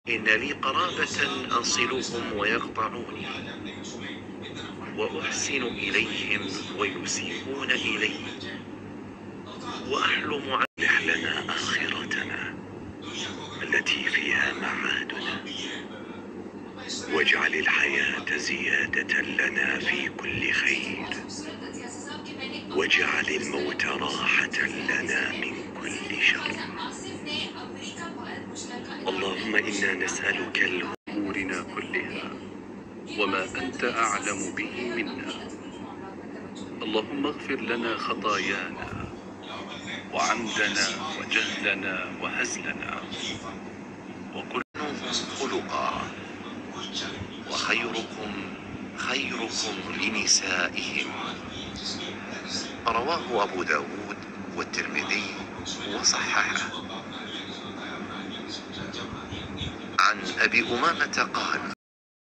إن لي قرابة أصلهم ويقطعوني، وأحسن إليهم ويسيئون إلي، وأحلم أصلح لنا آخرتنا التي فيها معادنا، واجعل الحياة زيادة لنا في كل خير، واجعل الموت راحة لنا من كل شر. اللهم إنا نسألك أمورنا كلها وما أنت أعلم به منا. اللهم اغفر لنا خطايانا وعمدنا وجهلنا وهزلنا، وكلهم خلقا، وخيركم خيركم لنسائهم. رواه أبو داود والترمذي وصححه. عن أبي أمامة قال: